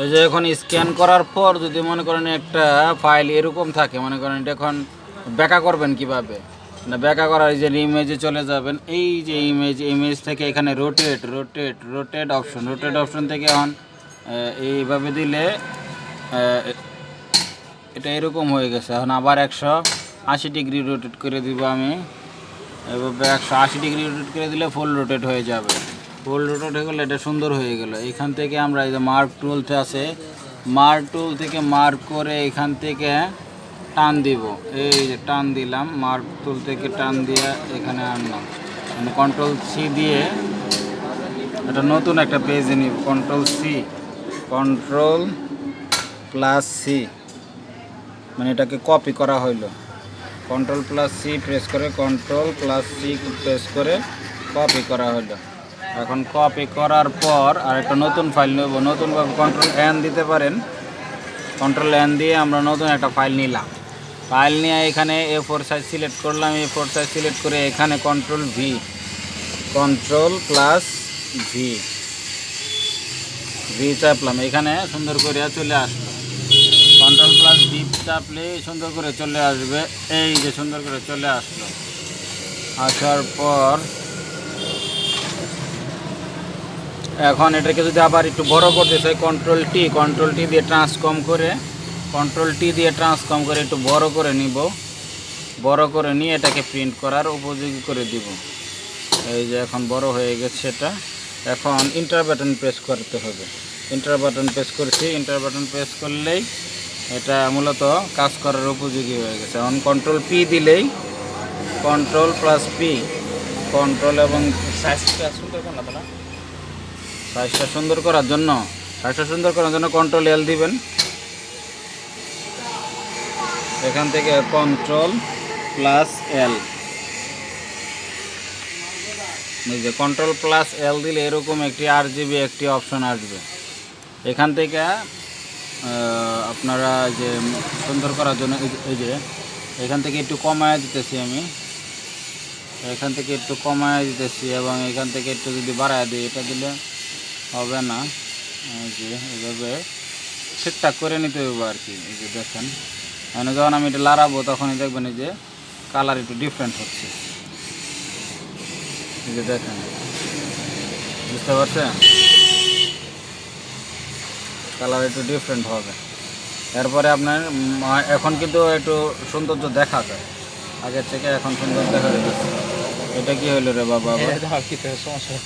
এই যে এখন স্ক্যান করার পর যদি মনে করেন একটা ফাইল এরকম থাকে, মনে করেন এটা এখন ব্যাকা করবেন কিভাবে না, ব্যাকা করার এই যে ইমেজে চলে যাবেন, এই যে ইমেজ থেকে এখানে রোটেট অপশন থেকে এখন এইভাবে দিলে এটা এরকম হয়ে গেছে। এখন আবার 180 ডিগ্রি রোটেট করে দিব আমি, এভাবে 180 ডিগ্রি রোটেট করে দিলে ফুল রোটেট হয়ে যাবে। ফুল রোটেট হয়ে গেলে এটা সুন্দর হয়ে গেল। এখান থেকে আমরা এই যে মার্ক টুলতে আছে, মার্ক টুল থেকে মার্ক করে এখান থেকে টান দিব, এই যে টান দিলাম, মার্ক টুল থেকে টান দিয়ে এখানে আনলাম, মানে কন্ট্রোল সি দিয়ে এটা নতুন একটা পেজে নিব। কন্ট্রোল প্লাস সি, মানে এটাকে কপি করা হইলো। কন্ট্রোল প্লাস সি প্রেস করে কপি করা হলো। এখন কপি করার পর আর একটা নতুন ফাইল নেব, নতুনভাবে কন্ট্রোল এন দিতে পারেন। কন্ট্রোল এন দিয়ে আমরা নতুন একটা ফাইল নিলাম। ফাইল নিয়ে এখানে A4 সাইজ সিলেক্ট করলাম, A4 সাইজ সিলেক্ট করে এখানে কন্ট্রোল প্লাস ভি চাপলাম, এখানে সুন্দর করে চলে আসলো। কন্ট্রোল প্লাস ভি চাপলে সুন্দর করে চলে আসবে, এই যে সুন্দর করে চলে আসলো। আসার পর এখন এটাকে যদি আবার একটু বড় করতে চাই, কন্ট্রোল টি দিয়ে ট্রান্সফর্ম করে একটু বড় করে নিব। বড় করে নিয়ে এটাকে প্রিন্ট করার উপযোগী করে দিব। এই যে এখন বড় হয়ে গেছে এটা। এখন এন্টার বাটন প্রেস করতে হবে। এন্টার বাটন প্রেস করলেই এটা মূলত কাজ করার উপযোগী হয়ে গেছে। এখন কন্ট্রোল পি দিলেই, কন্ট্রোল প্লাস পি, কন্ট্রোল এবং সাইজটা সুন্দর করার জন্য কন্ট্রোল এল দিবেন। এখান থেকে কন্ট্রোল প্লাস এল, এই যে কন্ট্রোল প্লাস এল দিলে এরকম একটি RGB একটি অপশন আসবে। এখান থেকে আপনারা যে সুন্দর করার জন্য এই যে এখান থেকে একটু কমায় দিতেছি আমি, এবং এখান থেকে একটু যদি বাড়ায় দিই, এটা দিলে হবে না, এই যে এভাবে ঠিকঠাক করে নিতে হবে আর কি। এই যে দেখেন, মানে যখন আমি এটা লাড়াবো তখনই দেখবেন এই যে কালার একটু ডিফারেন্ট হচ্ছে। এই যে দেখেন, বুঝতে পারছেন, কালার একটু ডিফারেন্ট হবে। এরপরে আপনার এখন কিন্তু একটু সৌন্দর্য দেখা যায়, আগের থেকে এখন সুন্দর দেখা যাচ্ছে। এটা কি হইলো রে বাবা? সমস্যা